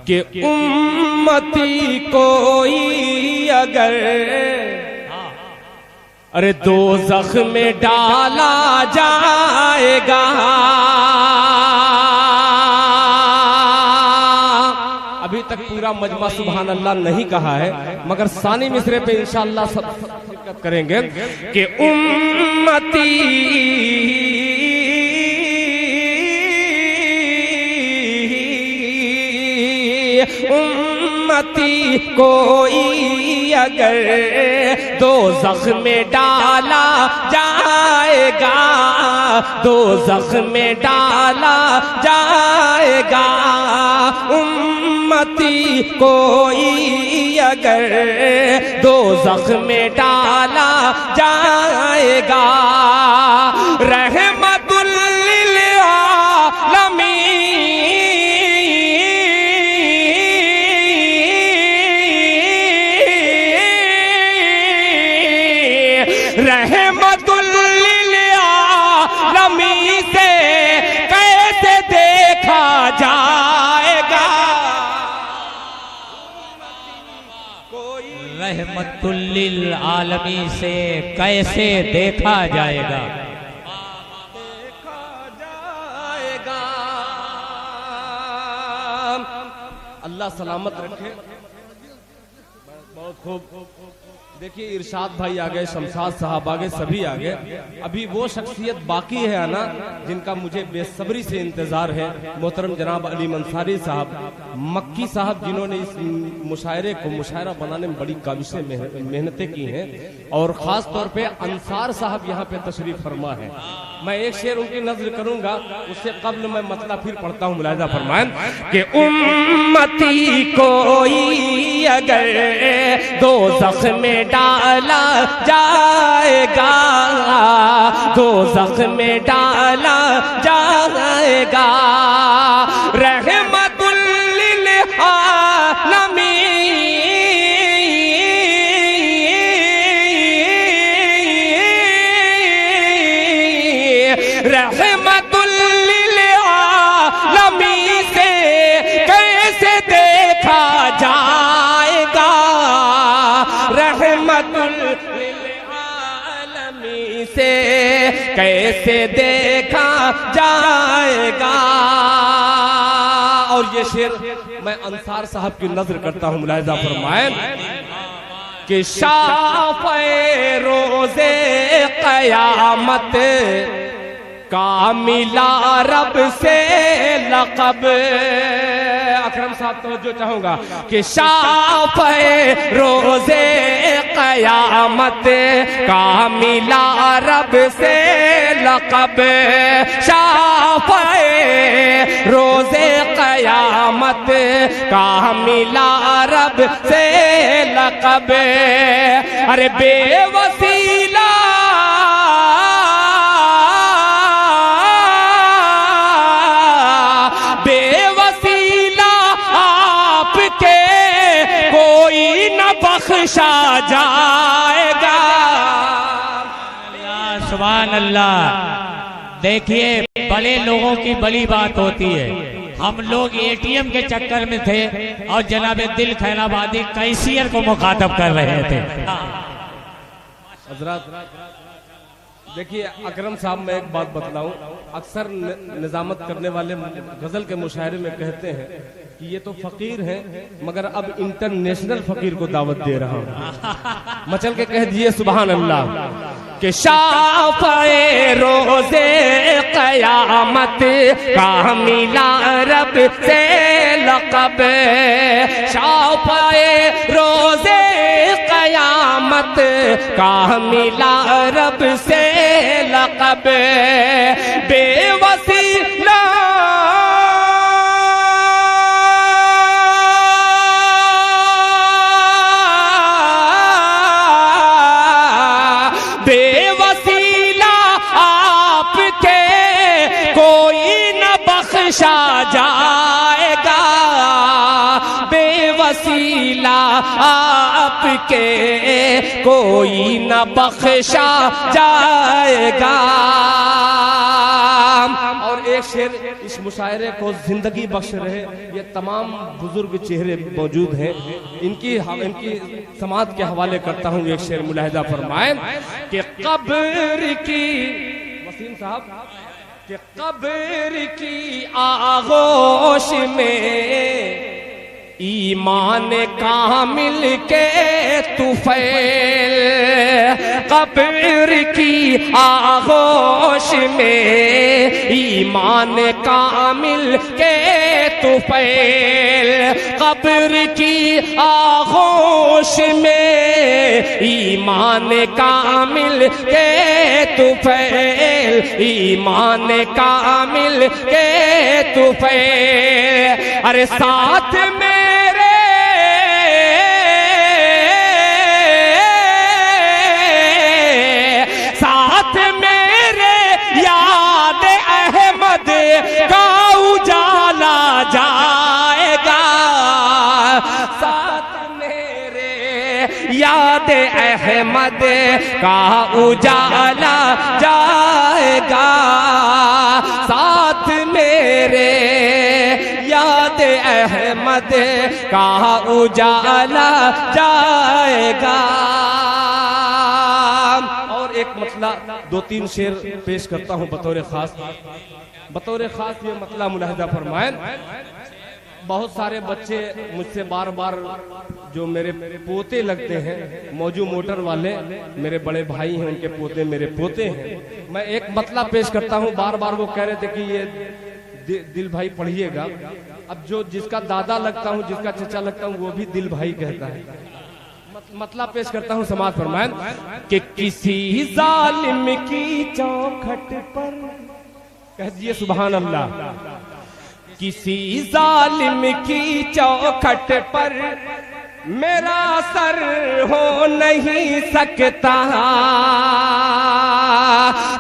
कि उम्मती कोई अगर अरे दोज़ख में डाला जाएगा, अभी तक पूरा मजमा सुभान अल्लाह नहीं कहा है, मगर सानी मिसरे पे इंशाअल्लाह सब शिरकत करेंगे कि उम्मती उम्मती कोई अगर दोज़ख में डाला जाएगा, दोज़ख में डाला जाएगा, उम्मती कोई अगर दोज़ख में डाला जाएगा, रहमतुल लिल आलमीन रहमतुल लिल आलमीन से कैसे देखा जाएगा, रहमतुल लिल आलमीन से कैसे देखा जाएगा, अल्लाह सलामत रखे। बहुत खूब। देखिए इरशाद भाई आ गए, शमशाद साहब आ गए, सभी आ गए। अभी वो शख्सियत बाकी है आना जिनका मुझे बेसब्री से इंतजार है। मोहतरम जनाब अली मंसारी साहब मक्की साहब, जिन्होंने इस मुशायरे को मुशायरा बनाने में बड़ी काबिशें मेहनतें की हैं, और खास तौर पे अंसार साहब यहाँ पे तशरीफ फरमा है। मैं एक शेर उनकी नज़र करूंगा, उससे कब्ल मैं मतलब फिर पढ़ता हूँ, मुलाहिजा फरमाएं कि उम्मती कोई अगर दोज़ख में डाला जाएगा, दोज़ख में डाला जाएगा, रहमतुल लिल आलमीन रहमतुल लिल आलमीन से कैसे देखा जाएगा, रहमतुल लिल आलमीन से कैसे देखा जाएगा। और ये शेर मैं अंसार साहब की नजर करता हूं, मुलाहिजा फरमाएं कि शाफ़े रोज़े क़यामत का मिला रब से लक़ब। अकरम साहब तवज्जो चाहूंगा कि शाफ़े रोज़े क़यामत का मिला रब से लक़ब, शाफ़े रोज़े क़यामत का मिला रब से लक़ब। अरे बेवसीला बख्शा जाएगा। सुभान अल्लाह। देखिए बड़े लोगों की बड़ी बात होती है। हम लोग एटीएम के चक्कर में थे और जनाब दिल खैराबादी कैशियर को मुखातब कर रहे थे। देखिए अकरम साहब, मैं एक बात बतलाऊं, अक्सर निजामत करने वाले गजल के मुशायरे में कहते हैं कि ये तो फकीर हैं, मगर अब इंटरनेशनल फकीर को दावत दे रहा हूं। मचल के कह दिए सुभान अल्लाह कि शाफ़े रोज़े क़यामत का मिला रब से लक़ब, शाफ़े रोज़े क़यामत का मिला रब से लक़ब। बेवसीला बेवसीला आपके कोई न बख्शा जाएगा, बेवसीला वसीला आपके कोई न बख्शा जाएगा। और एक शेर इस मुशायरे को जिंदगी बख्श रहे ये तमाम बुजुर्ग चेहरे मौजूद हैं, इनकी समाज के हवाले करता हूँ। एक शेर मुलाहिजा फरमाए कि कब्र की वसीम साहब कि कब्र की आगोश में ईमान कामिल के तुफैल, कब्र की आगोश में ईमान कामिल के तुफैल, कब्र की आगोश में ईमान कामिल के तुफैल, ईमान कामिल के तुफैल। अरे साथ में का उजाला जाएगा, साथ मेरे याद अहमद का उजाला जाएगा, साथ मेरे याद अहमद का उजाला जाएगा। और एक मतला दो तीन शेर पेश करता हूँ बतौर खास ये मतला मुलाहिजा फरमाएं। बहुत सारे बच्चे मुझसे बार बार जो मेरे पोते लगते हैं, मौजू मोटर वाले मेरे बड़े भाई हैं, उनके पोते मेरे पोते हैं। मैं एक मतला पेश करता हूँ, बार बार वो कह रहे थे कि ये दिल भाई पढ़िएगा। अब जो जिसका दादा लगता हूँ, जिसका चचा लगता हूँ, वो भी दिल भाई कहता है। मतलब पेश करता हूँ समाज फरमाएं कि किसी जालिम की चौखट पर, कह दिए सुभान अल्लाह, किसी जालिम की चौखट पर मेरा सर हो नहीं सकता,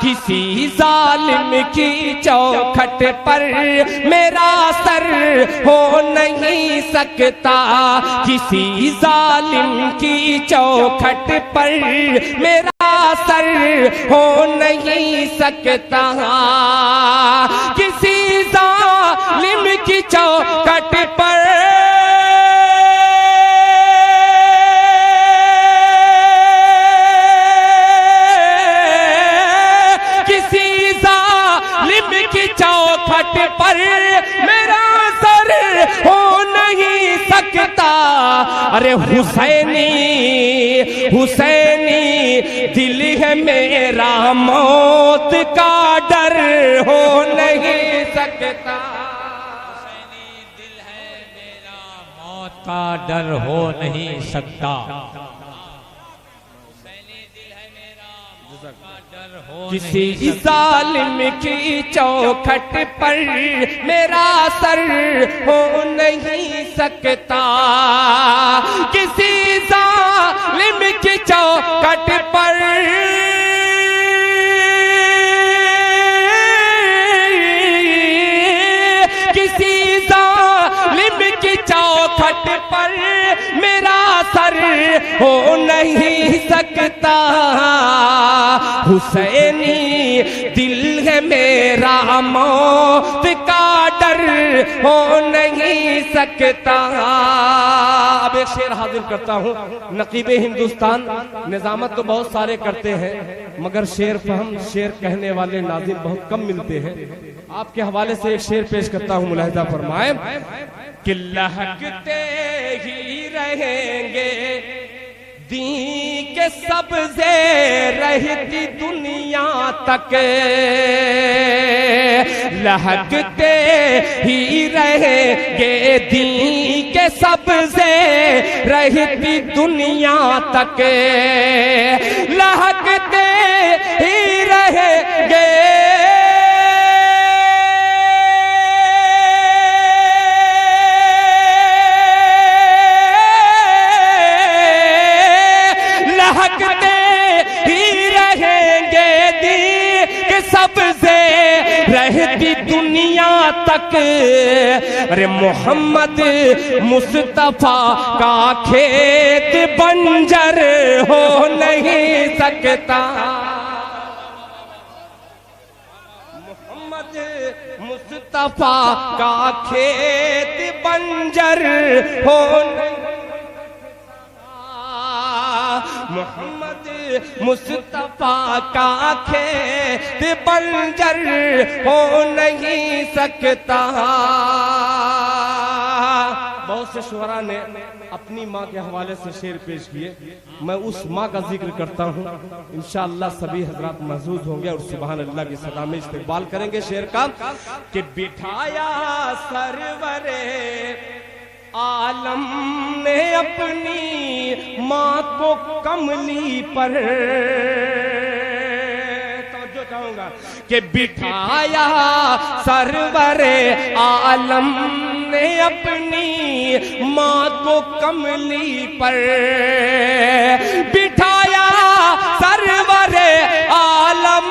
किसी जालिम की चौखट पर मेरा सर हो नहीं सकता, किसी जालिम की चौखट पर मेरा सर हो नहीं सकता, किसी जालिम की चौखट पर चौखट पर मेरा सर हो नहीं सकता। अरे हुसैनी हुसैनी दिल है मेरा, मौत का डर हो नहीं सकता, हुसैनी दिल है मेरा, मौत का डर हो नहीं सकता, किसी जालिम की चौखट पर मेरा सर हो नहीं सकता, किसी जालिम की चौखट पर किसी जालिम की चौखट पर मेरा सर हो नहीं सकता, हुसैनी दिल है मेरा, मौत का डर हो नहीं सकता। अब एक शेर हाजिर करता हूँ। नकीबे हिंदुस्तान निजामत तो बहुत सारे करते हैं, मगर शेर फहम शेर कहने वाले नाज़िम बहुत कम मिलते हैं। आपके हवाले से एक शेर पेश करता हूँ, मुलाहिजा फरमाएं कि लहकते ही रहेंगे दी के सब्ज़े रहती दुनिया तक, लहकते ही रहेंगे दी के सब्ज़े रहती दुनिया तक, लहकते ही रहेंगे सबसे रहती दुनिया तक अरे मोहम्मद मुस्तफा का खेत बंजर हो नहीं सकता। मोहम्मद मुस्तफा का खेत बंजर हो नहीं सकता। मोहम्मद मुस्तफा का खेत बंजर हो नहीं सकता। बहुत से शुअरा ने अपनी माँ के हवाले से शेर पेश किए, मैं उस माँ का जिक्र करता हूँ। इंशाअल्लाह सभी हजरात महसूस होंगे और सुभान अल्लाह की सदा में इस्तेकबाल करेंगे शेर का कि बिठाया सरवरे आलम ने अपनी माँ को कमली पर, तो चाहूंगा कि बिठाया सरवरे आलम ने अपनी माँ को कमली पर, बिठाया सरवरे आलम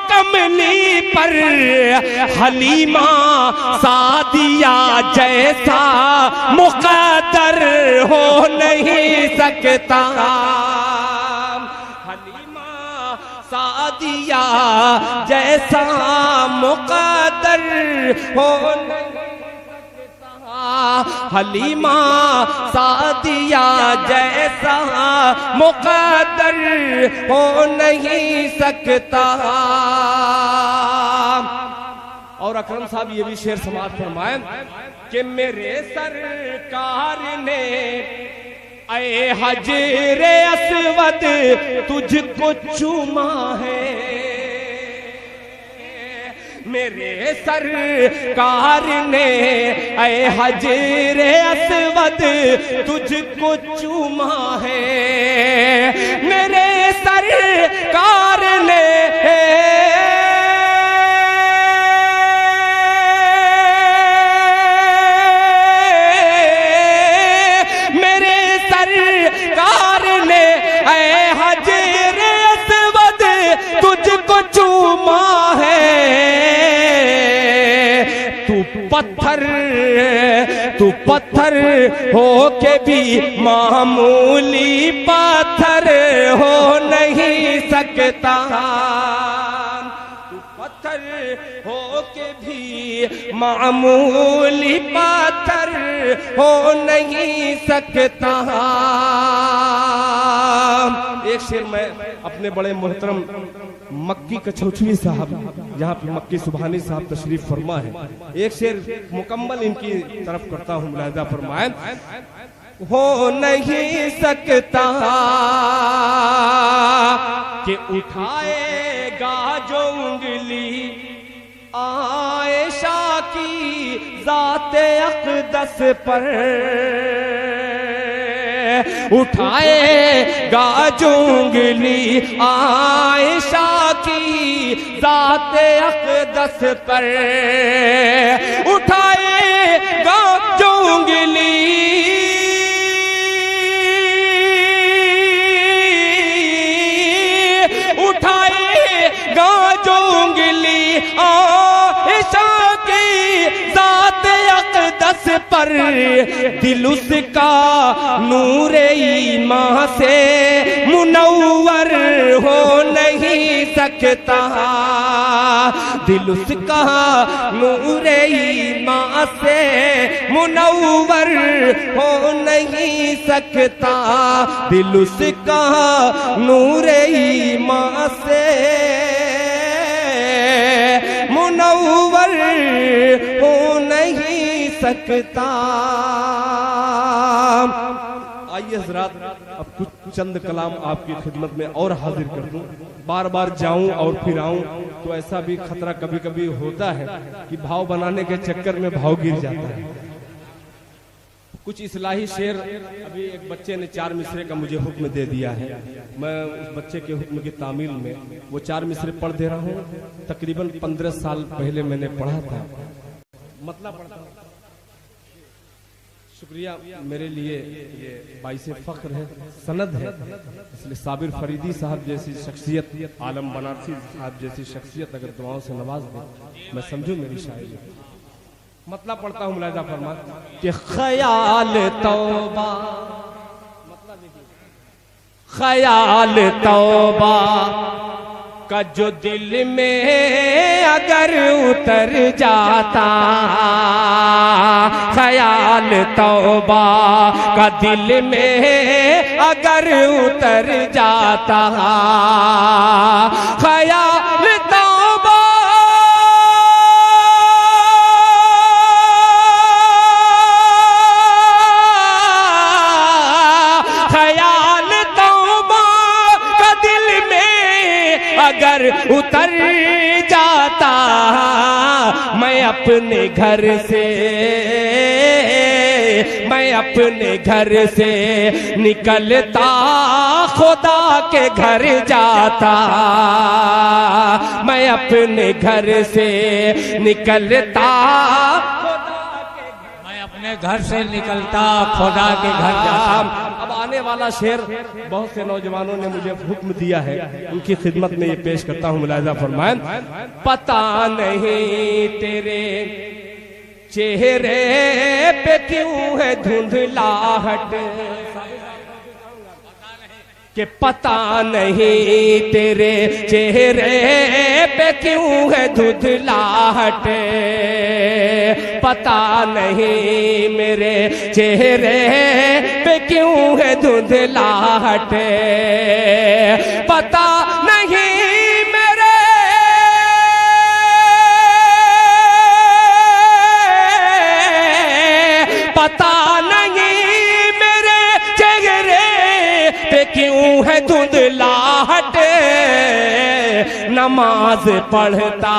कमली पर। हलीमा सादिया जैसा मुकद्दर हो नहीं सकता। हलीमा सादिया जैसा मुकद्दर हो नहीं सकता। हलीमा सादिया जैसा मुकद्दर हो नहीं सकता। और अकरम साहब ये भी शेर समाज फरमाए कि मेरे सरकार ने ऐ हजरे अस्वद तुझको चूमा है। मेरे सरकार ने ऐ हजरे अस्वद तुझको चूमा है। मेरे सरकार ने चूमा है। तू पत्थर हो के भी मामूली पत्थर हो नहीं सकता। तू पत्थर हो के भी मामूली पत्थर हो नहीं सकता। एक शेर मैं अपने बड़े मोहतरम मक्की कछौछवी साहब, जहाँ पे मक्की सुभानी साहब तशरीफ फरमा है, एक शेर मुकम्मल इनकी तरफ करता हूँ, मुलाहिजा फरमाए। हो नहीं सकता कि उठाएगा जो उंगली आयशा की ज़ाते अक़दस पर, उठाएगा जो उंगली आयशा की ज़ाते अक़दस पर, उठाएगा जो उंगली आयशा की ज़ाते अक़दस पर, दिल उसका नूरे ईमान से मुनव्वर हो नहीं सकता। दिल उसका नूरे ईमान से मुनव्वर हो नहीं सकता। दिल उसका नूरे ईमान से मुनव्वर हो नहीं सकता। आइए हज़रात, अब कुछ चंद कलाम आपकी खिदमत में और हाजिर कर दूं। बार बार जाऊं और फिर आऊं तो ऐसा भी खतरा कभी कभी होता है कि भाव बनाने के चक्कर में भाव गिर जाता है। कुछ इस्लाही शेर, अभी एक बच्चे ने 4 मिसरे का मुझे हुक्म दे दिया है, मैं उस बच्चे के हुक्म की तामील में वो 4 मिसरे पढ़ दे रहा हूँ। तकरीबन 15 साल पहले मैंने पढ़ा था। मतलब पढ़ता हूँ। शुक्रिया, मेरे लिए ये बाइसे फख्र है, सनद है, इसलिए साबिर फरीदी साहब जैसी शख्सियत, आलम बनारसी साहब जैसी शख्सियत अगर दुआओं से नवाज दे, मैं समझूं मेरी शायरी। मतलब पढ़ता हूँ, मुलाहिजा फरमा कि ख्याल तौबा, ख्याल तौबा का जो दिल में अगर उतर जाता, ख्याल तौबा का दिल में अगर उतर जाता, ख्याल तौबा अगर उतर जाता, मैं अपने घर से, मैं अपने घर से निकलता खुदा के घर जाता, मैं अपने घर से निकलता, अपने घर से निकलता खुदा के घर जाता। अब आने वाला शेर बहुत से नौजवानों ने मुझे हुक्म दिया है, उनकी खिदमत में ये पेश करता हूँ, मुलाहिजा फरमाएं। पता नहीं तेरे चेहरे पे क्यों है धुंधलाहट, कि पता नहीं तेरे चेहरे पे क्यों है धुंधलाहट, पता नहीं मेरे चेहरे पे क्यों है धुंधलाहट, पता नहीं मेरे पता नहीं मेरे चेहरे पे क्यों है धुंधलाहट, नमाज पढ़ता,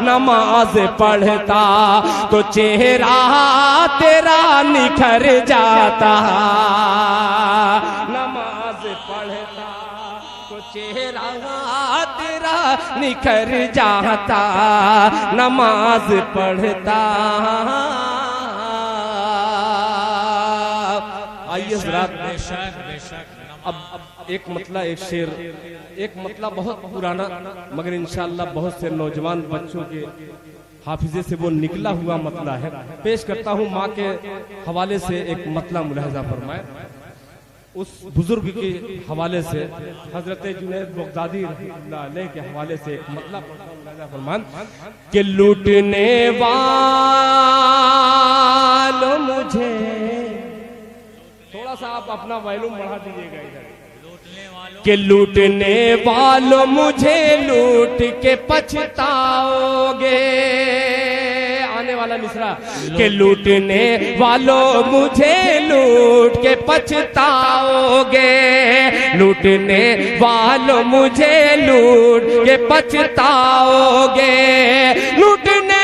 नमाज पढ़ता तो चेहरा तेरा निखर जाता, नमाज पढ़ता तो चेहरा तेरा निखर जाता, नमाज पढ़ता। आइए जरा, अब एक मतला, एक शेर, एक मतला बहुत पुराना मगर इंशाअल्लाह बहुत से नौजवान बच्चों के हाफिजे से वो निकला हुआ मतला है, पेश करता हूँ। माँ के हवाले से एक मतला मुलाहिजा फरमाए, उस बुजुर्ग के हवाले से, हजरत जुनैद बगदादी रहमतुल्लाह अलैह के हवाले से एक मतला मुलाहिजा फरमान कि लूटने वालों मुझे, थोड़ा सा आप अपना वॉल्यूम बढ़ा दीजिएगा इधर, कि लूटने वालों मुझे लूट के पछताओगे, आने वाला मिसरा, कि लूटने वालों मुझे लूट के पछताओगे, लूटने वालों मुझे लूट के पछताओगे, लूटने